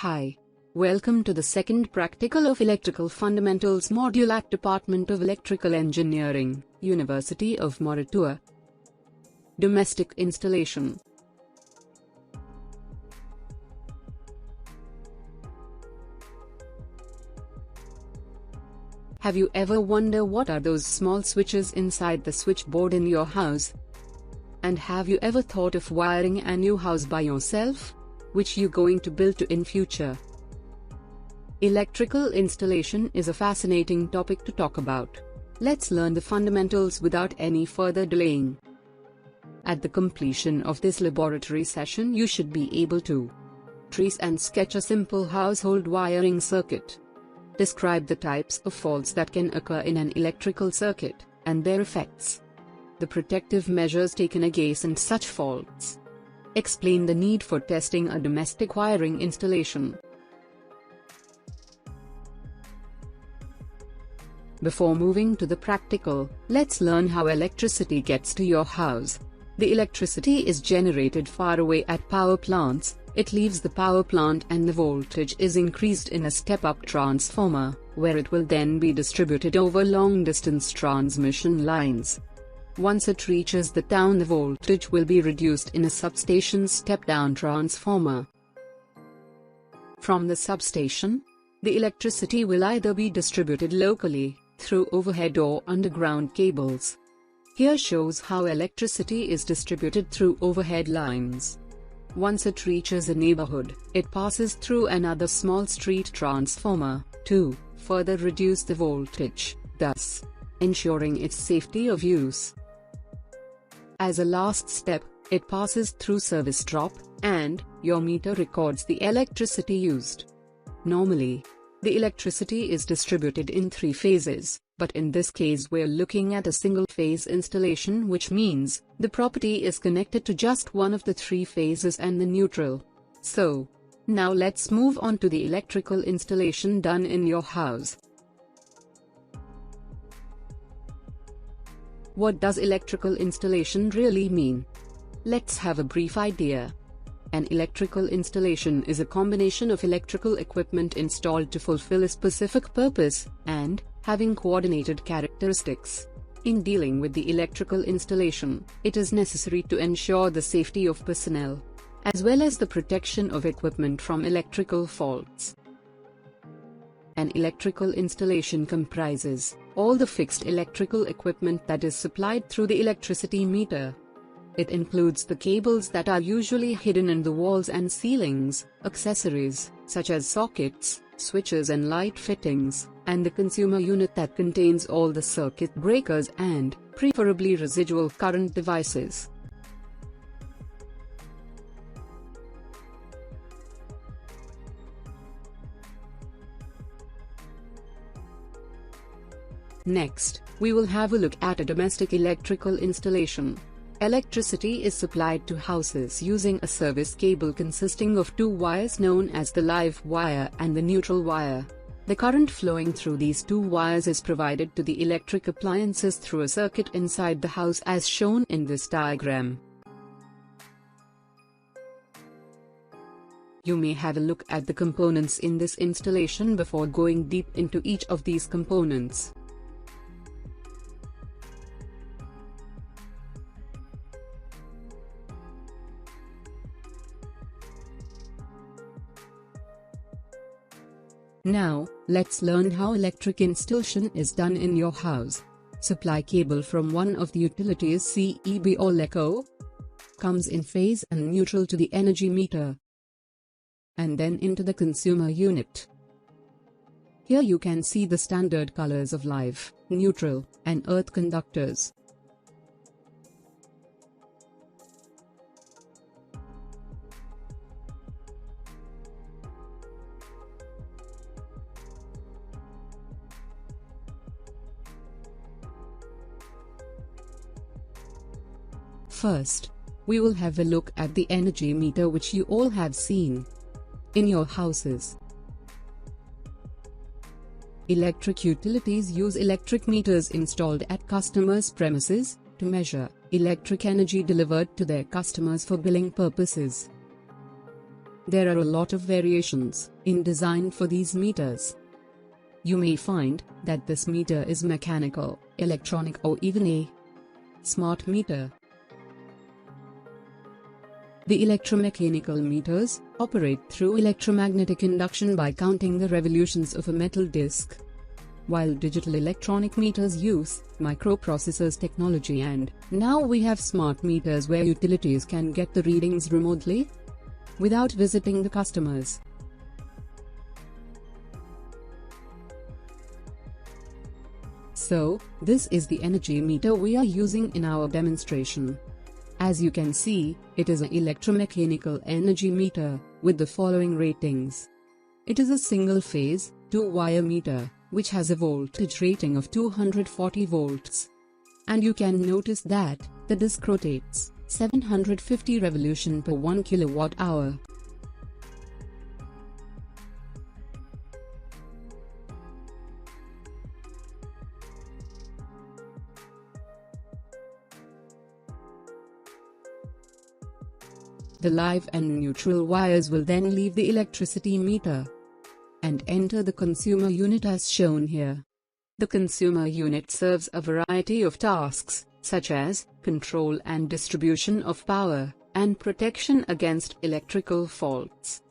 Hi. Welcome to the second practical of Electrical Fundamentals module at Department of Electrical Engineering, University of Moratuwa. Domestic installation. Have you ever wondered what are those small switches inside the switchboard in your house? And have you ever thought of wiring a new house by yourself? Which you going to build to in future? Electrical installation is a fascinating topic to talk about. Let's learn the fundamentals without any further delaying. At the completion of this laboratory session, you should be able to trace and sketch a simple household wiring circuit. Describe the types of faults that can occur in an electrical circuit, and their effects. The protective measures taken against such faults. Explain the need for testing a domestic wiring installation. Before moving to the practical, let's learn how electricity gets to your house. The electricity is generated far away at power plants. It leaves the power plant and the voltage is increased in a step-up transformer, where it will then be distributed over long-distance transmission lines. Once it reaches the town, the voltage will be reduced in a substation step-down transformer. From the substation, the electricity will either be distributed locally, through overhead or underground cables. Here shows how electricity is distributed through overhead lines. Once it reaches a neighborhood, it passes through another small street transformer, to further reduce the voltage, thus ensuring its safety of use. As a last step, it passes through service drop, and your meter records the electricity used. Normally, the electricity is distributed in 3 phases, but in this case we're looking at a single-phase installation, which means the property is connected to just one of the 3 phases and the neutral. So, now let's move on to the electrical installation done in your house. What does electrical installation really mean? Let's have a brief idea. An electrical installation is a combination of electrical equipment installed to fulfill a specific purpose, and having coordinated characteristics. In dealing with the electrical installation, it is necessary to ensure the safety of personnel, as well as the protection of equipment from electrical faults. An electrical installation comprises all the fixed electrical equipment that is supplied through the electricity meter. It includes the cables that are usually hidden in the walls and ceilings, accessories, such as sockets, switches and light fittings, and the consumer unit that contains all the circuit breakers and, preferably, residual current devices. Next, we will have a look at a domestic electrical installation. Electricity is supplied to houses using a service cable consisting of 2 wires known as the live wire and the neutral wire. The current flowing through these 2 wires is provided to the electric appliances through a circuit inside the house as shown in this diagram. You may have a look at the components in this installation before going deep into each of these components. Now, let's learn how electric installation is done in your house. Supply cable from one of the utilities RCCB or LECO comes in phase and neutral to the energy meter, and then into the consumer unit. Here you can see the standard colors of live, neutral, and earth conductors. First, we will have a look at the energy meter, which you all have seen in your houses. Electric utilities use electric meters installed at customers' premises to measure electric energy delivered to their customers for billing purposes. There are a lot of variations in design for these meters. You may find that this meter is mechanical, electronic, or even a smart meter. The electromechanical meters operate through electromagnetic induction by counting the revolutions of a metal disc, while digital electronic meters use microprocessors technology, and now we have smart meters where utilities can get the readings remotely without visiting the customers. So, this is the energy meter we are using in our demonstration. As you can see, it is an electromechanical energy meter with the following ratings. It is a single-phase, 2-wire meter, which has a voltage rating of 240 volts. And you can notice that the disc rotates 750 revolution per 1 kilowatt hour. The live and neutral wires will then leave the electricity meter and enter the consumer unit as shown here. The consumer unit serves a variety of tasks, such as control and distribution of power, and protection against electrical faults.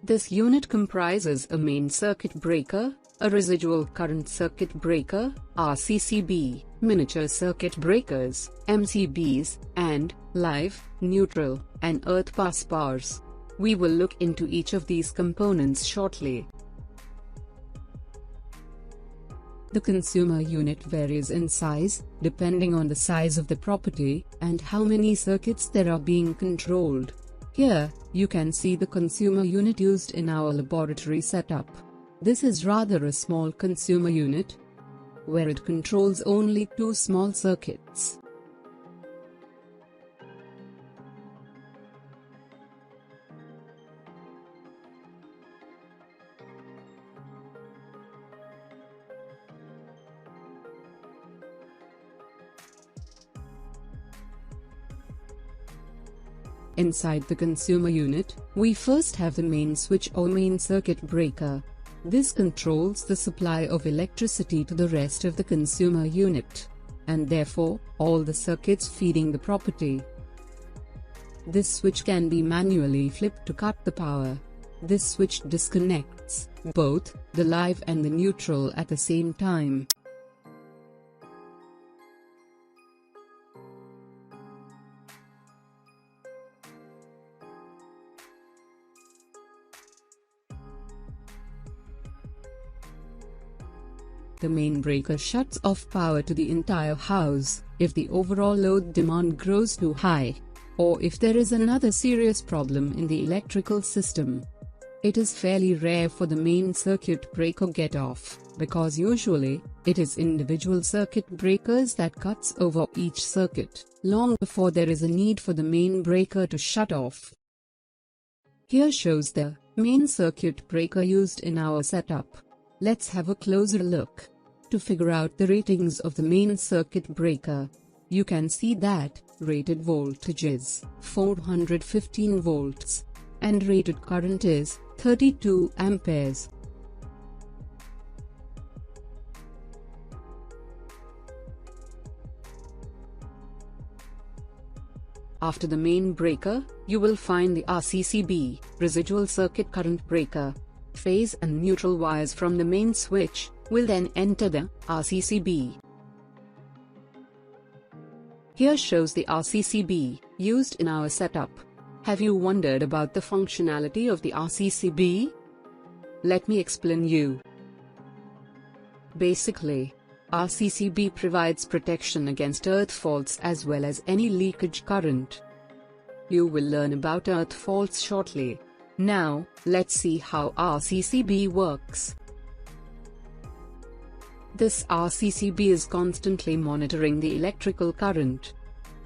This unit comprises a main circuit breaker, a residual current circuit breaker, RCCB, miniature circuit breakers, MCBs, and live, neutral, and earth bus bars. We will look into each of these components shortly. The consumer unit varies in size, depending on the size of the property, and how many circuits there are being controlled. Here, you can see the consumer unit used in our laboratory setup. This is rather a small consumer unit, where it controls only 2 small circuits. Inside the consumer unit, we first have the main switch or main circuit breaker. This controls the supply of electricity to the rest of the consumer unit, and therefore, all the circuits feeding the property. This switch can be manually flipped to cut the power. This switch disconnects both the live and the neutral at the same time. The main breaker shuts off power to the entire house if the overall load demand grows too high, or if there is another serious problem in the electrical system. It is fairly rare for the main circuit breaker get off, because usually, it is individual circuit breakers that cuts over each circuit, long before there is a need for the main breaker to shut off. Here shows the main circuit breaker used in our setup. Let's have a closer look. To figure out the ratings of the main circuit breaker, you can see that rated voltage is 415 volts, and rated current is 32 amperes. After the main breaker, you will find the RCCB, residual circuit current breaker. Phase and neutral wires from the main switch will then enter the RCCB. Here shows the RCCB used in our setup. Have you wondered about the functionality of the RCCB? Let me explain you. Basically, RCCB provides protection against earth faults as well as any leakage current. You will learn about earth faults shortly. Now, let's see how RCCB works. This RCCB is constantly monitoring the electrical current.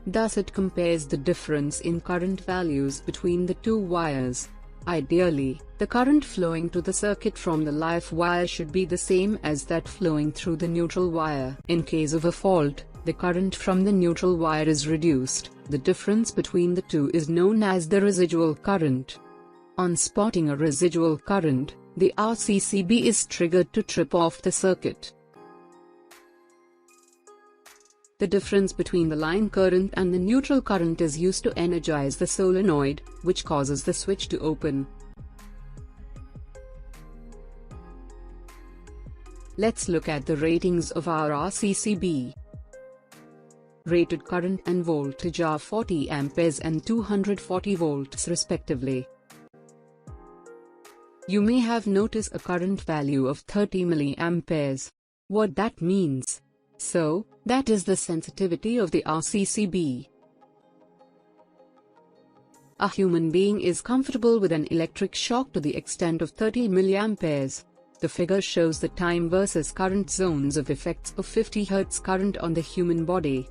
Thus it compares the difference in current values between the 2 wires. Ideally, the current flowing to the circuit from the live wire should be the same as that flowing through the neutral wire. In case of a fault, the current from the neutral wire is reduced. The difference between the two is known as the residual current. On spotting a residual current, the RCCB is triggered to trip off the circuit. The difference between the line current and the neutral current is used to energize the solenoid, which causes the switch to open. Let's look at the ratings of our RCCB. Rated current and voltage are 40 amperes and 240 volts respectively. You may have noticed a current value of 30 milliamperes. What that means? So, that is the sensitivity of the RCCB. A human being is comfortable with an electric shock to the extent of 30 milliamperes. The figure shows the time versus current zones of effects of 50 Hz current on the human body.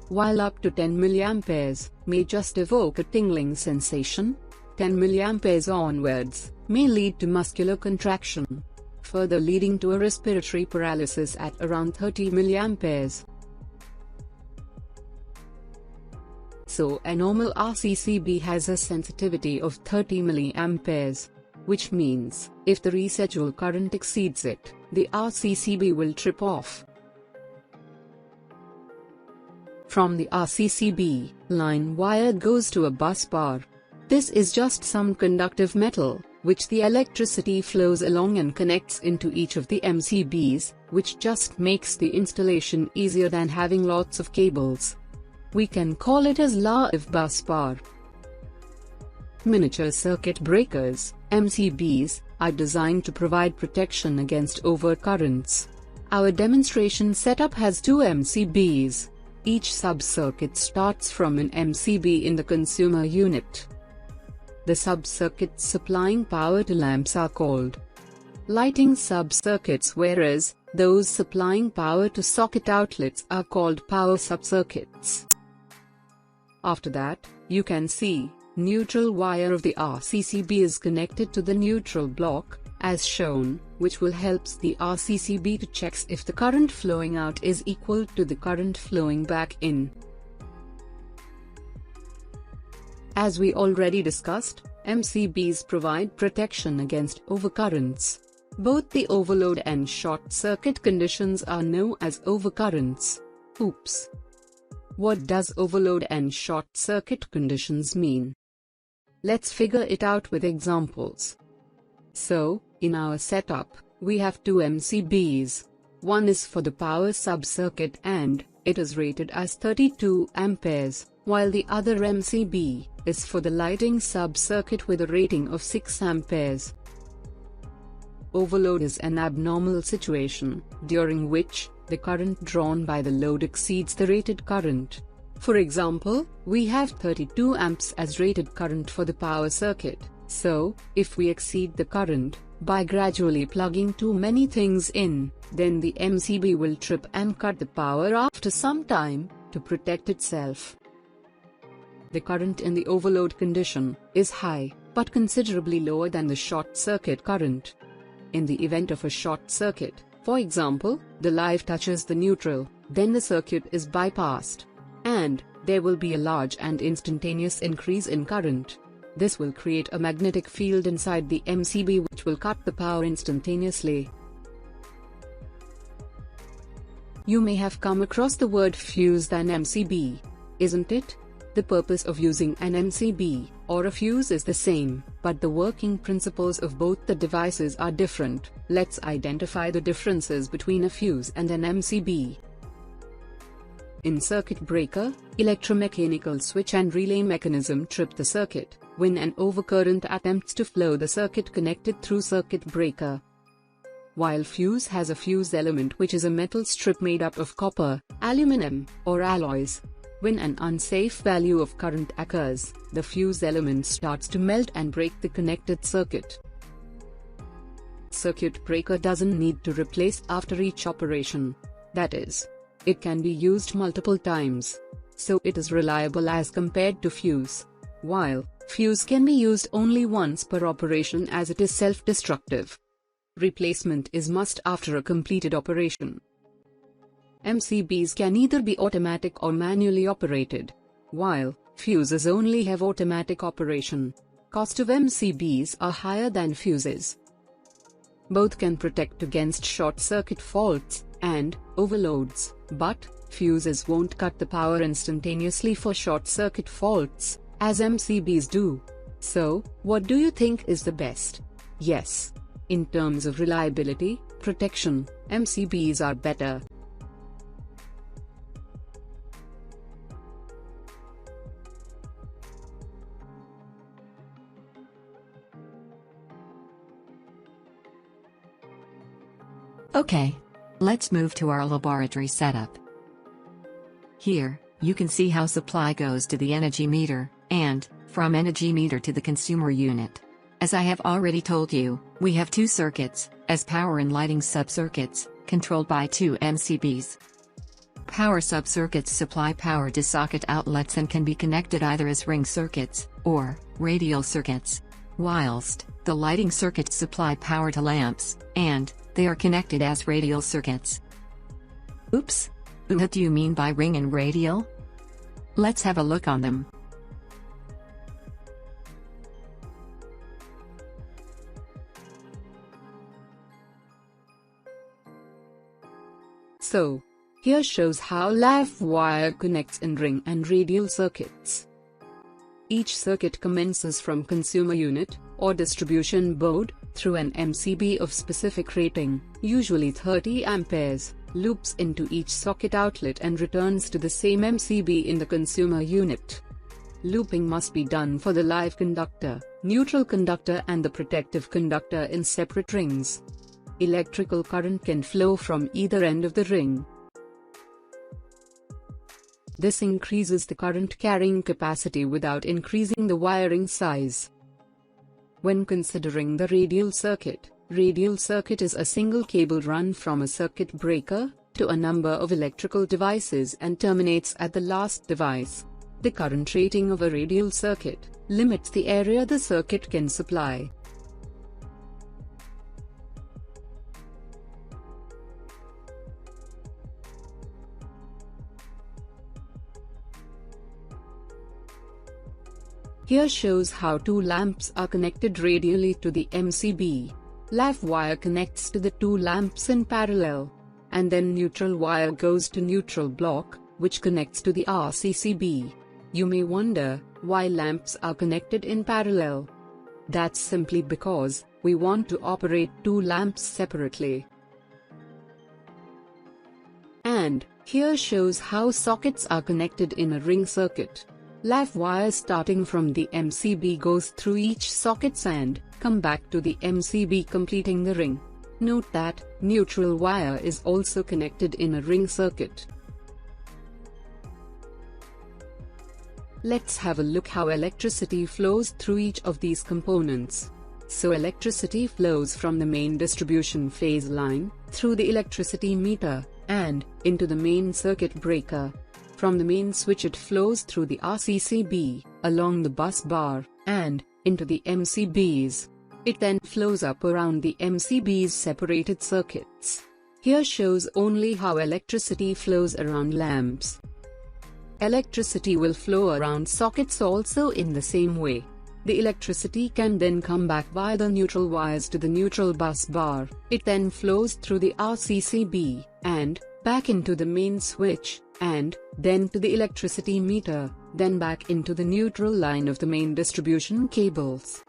While up to 10 milliamperes may just evoke a tingling sensation, 10 milliamperes onwards may lead to muscular contraction, further leading to a respiratory paralysis at around 30 milliamperes. So a normal RCCB has a sensitivity of 30 milliamperes, which means, if the residual current exceeds it, the RCCB will trip off. From the RCCB, line wire goes to a bus bar. This is just some conductive metal, which the electricity flows along and connects into each of the MCBs, which just makes the installation easier than having lots of cables. We can call it as live bus bar. Miniature circuit breakers, MCBs, are designed to provide protection against overcurrents. Our demonstration setup has two MCBs. Each sub-circuit starts from an MCB in the consumer unit. The sub-circuits supplying power to lamps are called lighting sub-circuits, whereas those supplying power to socket outlets are called power sub-circuits. After that, you can see, neutral wire of the RCCB is connected to the neutral block, as shown, which will help the RCCB to check if the current flowing out is equal to the current flowing back in. As we already discussed, MCBs provide protection against overcurrents. Both the overload and short circuit conditions are known as overcurrents. Oops! What does overload and short circuit conditions mean? Let's figure it out with examples. So, in our setup, we have two MCBs. One is for the power sub-circuit and it is rated as 32 amperes, while the other MCB is for the lighting sub-circuit with a rating of 6 amperes. Overload is an abnormal situation, during which the current drawn by the load exceeds the rated current. For example, we have 32 amps as rated current for the power circuit, so, if we exceed the current, by gradually plugging too many things in, then the MCB will trip and cut the power after some time, to protect itself. The current in the overload condition is high, but considerably lower than the short circuit current. In the event of a short circuit, for example, the live touches the neutral, then the circuit is bypassed, and there will be a large and instantaneous increase in current. This will create a magnetic field inside the MCB which will cut the power instantaneously. You may have come across the word fuse than MCB, isn't it? The purpose of using an MCB or a fuse is the same, but the working principles of both the devices are different. Let's identify the differences between a fuse and an MCB. In circuit breaker, electromechanical switch and relay mechanism trip the circuit when an overcurrent attempts to flow the circuit connected through circuit breaker. While fuse has a fuse element which is a metal strip made up of copper, aluminum, or alloys. When an unsafe value of current occurs, the fuse element starts to melt and break the connected circuit. Circuit breaker doesn't need to replace after each operation. That is, it can be used multiple times. So it is reliable as compared to fuse. While fuse can be used only once per operation as it is self-destructive. Replacement is must after a completed operation. MCBs can either be automatic or manually operated, while fuses only have automatic operation. Cost of MCBs are higher than fuses. Both can protect against short-circuit faults and overloads, but fuses won't cut the power instantaneously for short-circuit faults, as MCBs do. So, what do you think is the best? Yes. In terms of reliability, protection, MCBs are better. Okay. Let's move to our laboratory setup. Here, you can see how supply goes to the energy meter, and, from energy meter to the consumer unit. As I have already told you, we have two circuits, as power and lighting sub-circuits, controlled by two MCBs. Power sub-circuits supply power to socket outlets and can be connected either as ring circuits, or radial circuits. Whilst, the lighting circuits supply power to lamps, and they are connected as radial circuits. Oops! What do you mean by ring and radial? Let's have a look on them. So, here shows how LAF wire connects in ring and radial circuits. Each circuit commences from consumer unit, or distribution board, through an MCB of specific rating, usually 30 amperes, loops into each socket outlet and returns to the same MCB in the consumer unit. Looping must be done for the live conductor, neutral conductor and the protective conductor in separate rings. Electrical current can flow from either end of the ring. This increases the current carrying capacity without increasing the wiring size. When considering the radial circuit is a single cable run from a circuit breaker to a number of electrical devices and terminates at the last device. The current rating of a radial circuit limits the area the circuit can supply. Here shows how two lamps are connected radially to the MCB. LAF wire connects to the two lamps in parallel. And then neutral wire goes to neutral block, which connects to the RCCB. You may wonder, why lamps are connected in parallel? That's simply because we want to operate two lamps separately. And here shows how sockets are connected in a ring circuit. LAF wire starting from the MCB goes through each sockets and come back to the MCB completing the ring. Note that neutral wire is also connected in a ring circuit. Let's have a look how electricity flows through each of these components. So electricity flows from the main distribution phase line, through the electricity meter, and into the main circuit breaker. From the main switch it flows through the RCCB, along the bus bar, and into the MCBs. It then flows up around the MCB's separated circuits. Here shows only how electricity flows around lamps. Electricity will flow around sockets also in the same way. The electricity can then come back via the neutral wires to the neutral bus bar. It then flows through the RCCB, and back into the main switch, and then to the electricity meter, then back into the neutral line of the main distribution cables.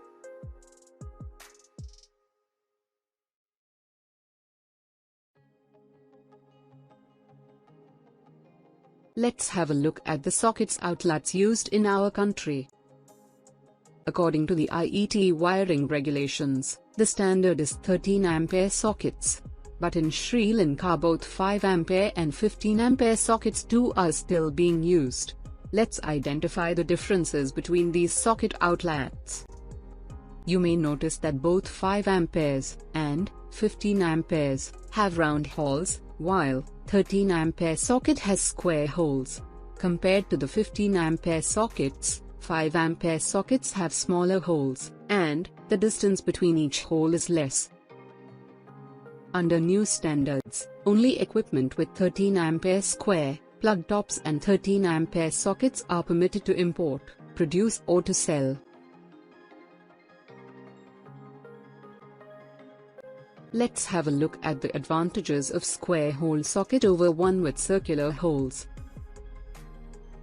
Let's have a look at the sockets outlets used in our country. According to the IET wiring regulations, the standard is 13 ampere sockets. But in Sri Lanka both 5 ampere and 15 ampere sockets too are still being used. Let's identify the differences between these socket outlets. You may notice that both 5 amperes and 15 amperes have round holes, while 13 ampere socket has square holes. Compared to the 15 ampere sockets, 5 ampere sockets have smaller holes, and the distance between each hole is less. Under new standards, only equipment with 13 ampere square plug tops and 13 ampere sockets are permitted to import, produce or to sell. Let's have a look at the advantages of square hole socket over one with circular holes.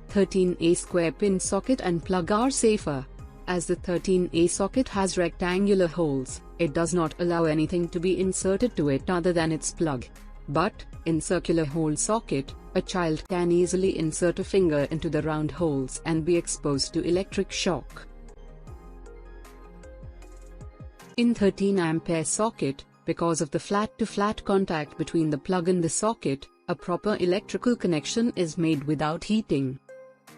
13A square pin socket and plug are safer. As the 13A socket has rectangular holes, it does not allow anything to be inserted to it other than its plug. But, in circular hole socket, a child can easily insert a finger into the round holes and be exposed to electric shock. In 13 ampere socket, because of the flat-to-flat contact between the plug and the socket, a proper electrical connection is made without heating.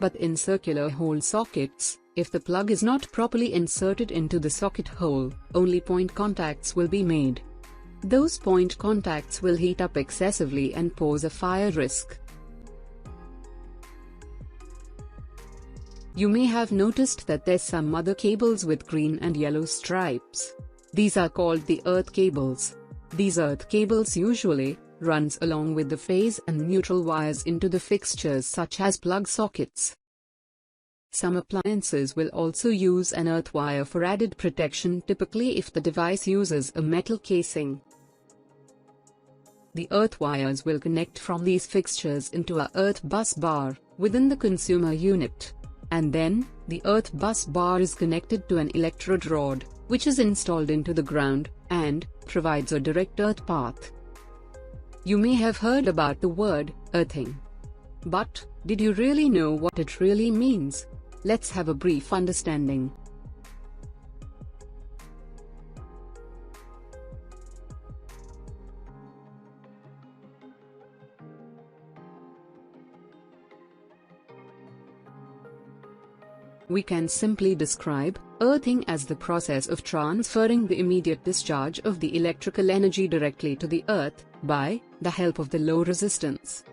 But in circular hole sockets, if the plug is not properly inserted into the socket hole, only point contacts will be made. Those point contacts will heat up excessively and pose a fire risk. You may have noticed that there's some other cables with green and yellow stripes. These are called the earth cables. These earth cables usually runs along with the phase and neutral wires into the fixtures such as plug sockets. Some appliances will also use an earth wire for added protection, typically if the device uses a metal casing. The earth wires will connect from these fixtures into a earth bus bar within the consumer unit. And then, the earth bus bar is connected to an electrode rod, which is installed into the ground, and provides a direct earth path. You may have heard about the word earthing. But, did you really know what it really means? Let's have a brief understanding. We can simply describe earthing as the process of transferring the immediate discharge of the electrical energy directly to the earth, by the help of the low resistance.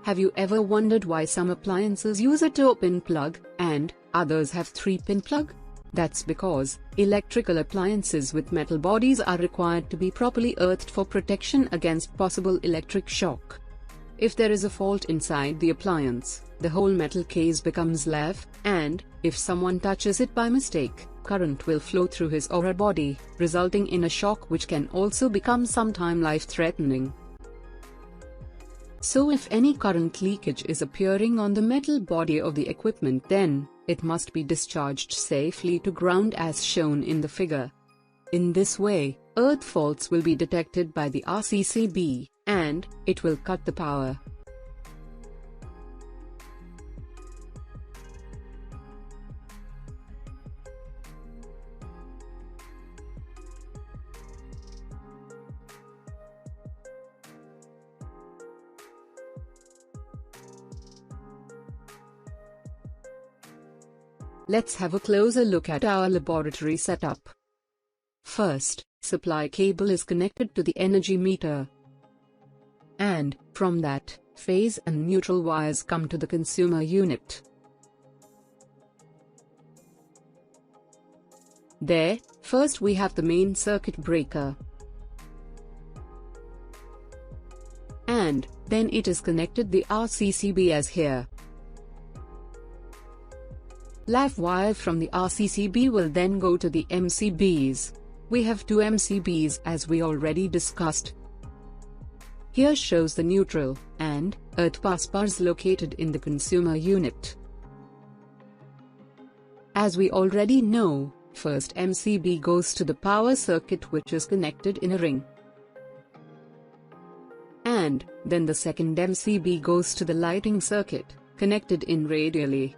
Have you ever wondered why some appliances use a 2-pin plug, and others have 3-pin plug? That's because electrical appliances with metal bodies are required to be properly earthed for protection against possible electric shock. If there is a fault inside the appliance, the whole metal case becomes live, and, if someone touches it by mistake, current will flow through his or her body, resulting in a shock which can also become sometime life-threatening. So if any current leakage is appearing on the metal body of the equipment, then it must be discharged safely to ground as shown in the figure. In this way, earth faults will be detected by the RCCB, and it will cut the power. Let's have a closer look at our laboratory setup. First, supply cable is connected to the energy meter. And, from that, phase and neutral wires come to the consumer unit. There, first we have the main circuit breaker. And, then it is connected the RCCB as here. Live wire from the RCCB will then go to the MCBs. We have two MCBs as we already discussed. Here shows the neutral and earth bus bars located in the consumer unit. As we already know, first MCB goes to the power circuit which is connected in a ring. And then the second MCB goes to the lighting circuit, connected in radially.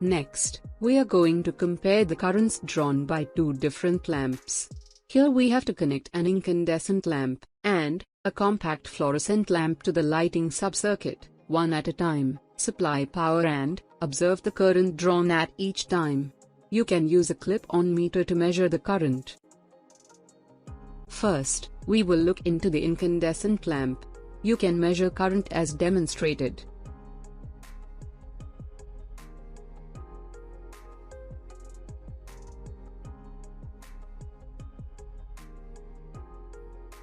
Next, we are going to compare the currents drawn by two different lamps. Here we have to connect an incandescent lamp and a compact fluorescent lamp to the lighting subcircuit, one at a time, supply power and observe the current drawn at each time. You can use a clip-on meter to measure the current. First, we will look into the incandescent lamp. You can measure current as demonstrated.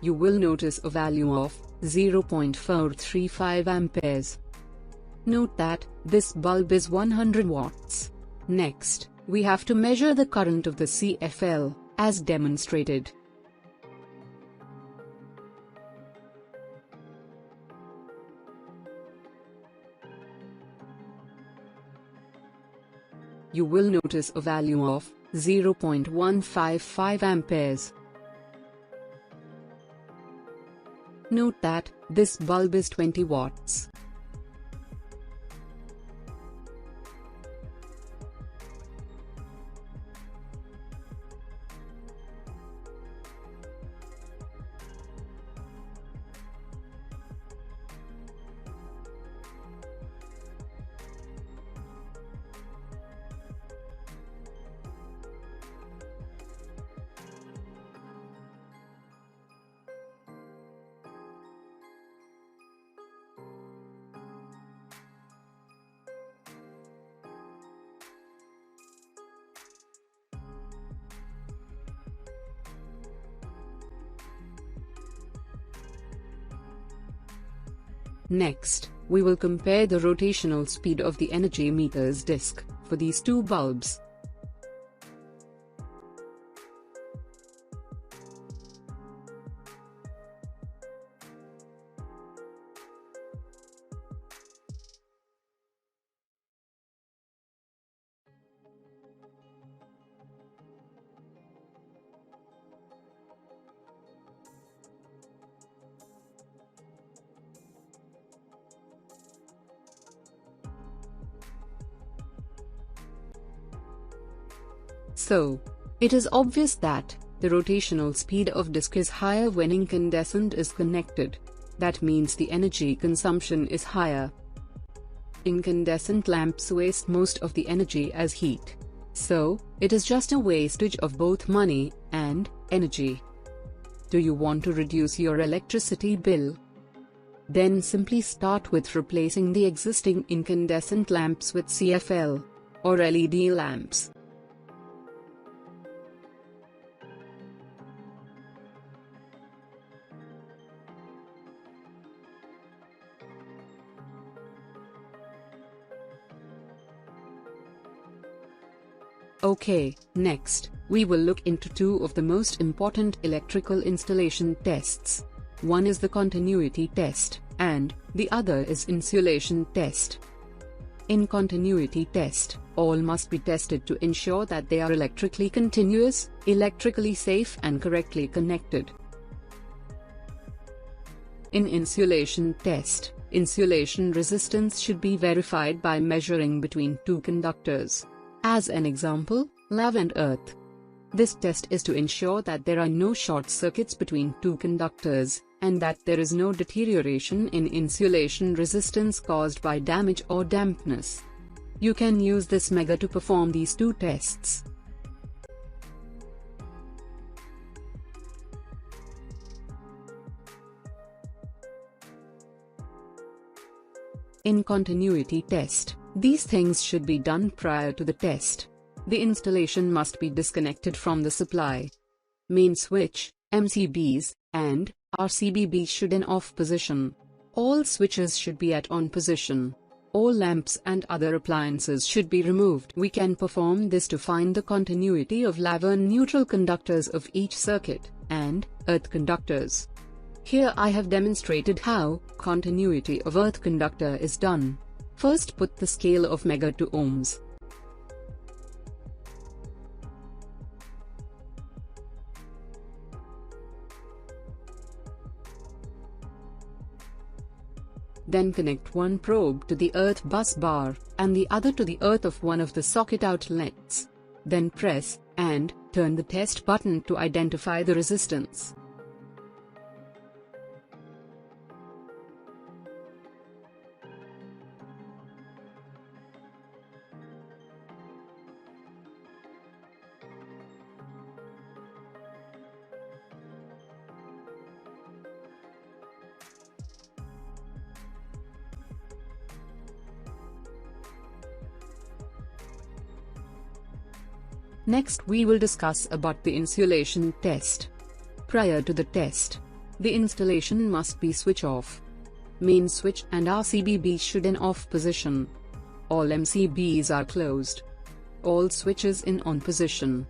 You will notice a value of 0.435 amperes. Note that this bulb is 100 watts. Next, we have to measure the current of the CFL, as demonstrated. You will notice a value of 0.155 amperes. Note that this bulb is 20 watts. Next, we will compare the rotational speed of the energy meter's disc for these two bulbs. So, it is obvious that the rotational speed of disc is higher when incandescent is connected. That means the energy consumption is higher. Incandescent lamps waste most of the energy as heat. So, it is just a wastage of both money and energy. Do you want to reduce your electricity bill? Then simply start with replacing the existing incandescent lamps with CFL or LED lamps. Okay, next, we will look into two of the most important electrical installation tests. One is the continuity test, and the other is insulation test. In continuity test, all must be tested to ensure that they are electrically continuous, electrically safe and correctly connected. In insulation test, insulation resistance should be verified by measuring between two conductors. As an example, lava and earth. This test is to ensure that there are no short circuits between two conductors, and that there is no deterioration in insulation resistance caused by damage or dampness. You can use this mega to perform these two tests. In continuity test, these things should be done prior to the test. The installation must be disconnected from the supply. Main switch, MCBs, and RCCB should in off position. All switches should be at on position. All lamps and other appliances should be removed. We can perform this to find the continuity of lava and neutral conductors of each circuit, and earth conductors. Here I have demonstrated how continuity of earth conductor is done. First put the scale of mega to ohms. Then connect one probe to the earth bus bar, and the other to the earth of one of the socket outlets. Then press and turn the test button to identify the resistance. Next we will discuss about the insulation test. Prior to the test, the installation must be switch off. Main switch and RCCB should in off position. All MCBs are closed. All switches in on position.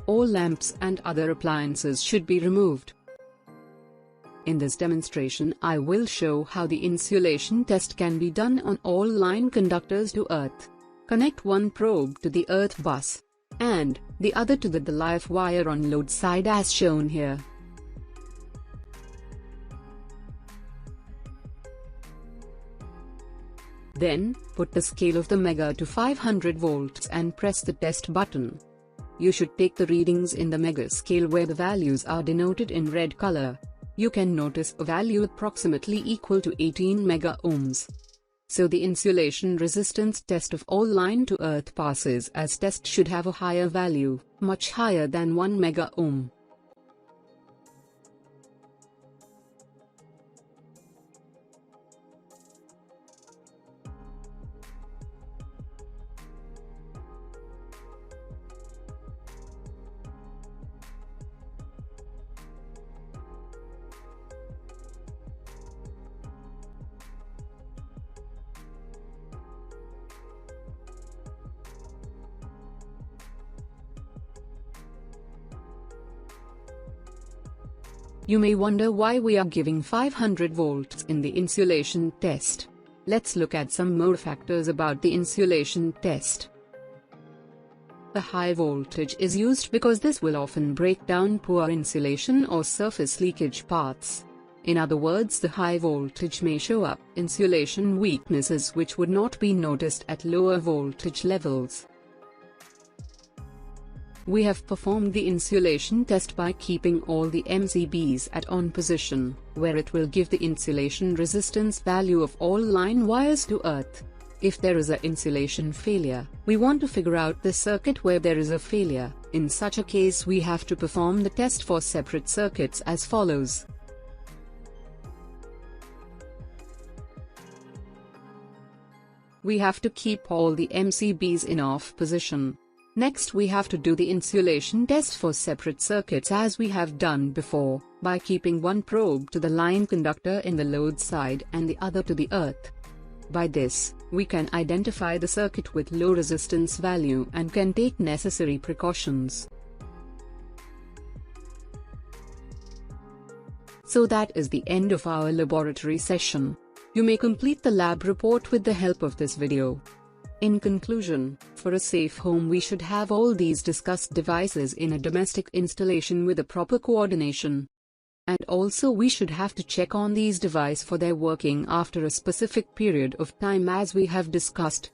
All lamps and other appliances should be removed. In this demonstration I will show how the insulation test can be done on all line conductors to earth. Connect one probe to the earth bus, and the other to the live wire on load side as shown here. Then, put the scale of the mega to 500 volts and press the test button. You should take the readings in the mega scale where the values are denoted in red color. You can notice a value approximately equal to 18 mega ohms. So the insulation resistance test of all line to earth passes as test should have a higher value, much higher than 1 mega ohm. You may wonder why we are giving 500 volts in the insulation test. Let's look at some more factors about the insulation test. The high voltage is used because this will often break down poor insulation or surface leakage paths. In other words, the high voltage may show up insulation weaknesses which would not be noticed at lower voltage levels. We have performed the insulation test by keeping all the MCBs at on position, where it will give the insulation resistance value of all line wires to earth. If there is an insulation failure, we want to figure out the circuit where there is a failure. In such a case we have to perform the test for separate circuits as follows. We have to keep all the MCBs in off position. Next we have to do the insulation test for separate circuits as we have done before, by keeping one probe to the line conductor in the load side and the other to the earth. By this, we can identify the circuit with low resistance value and can take necessary precautions. So that is the end of our laboratory session. You may complete the lab report with the help of this video. In conclusion, for a safe home we should have all these discussed devices in a domestic installation with a proper coordination. And also we should have to check on these devices for their working after a specific period of time as we have discussed.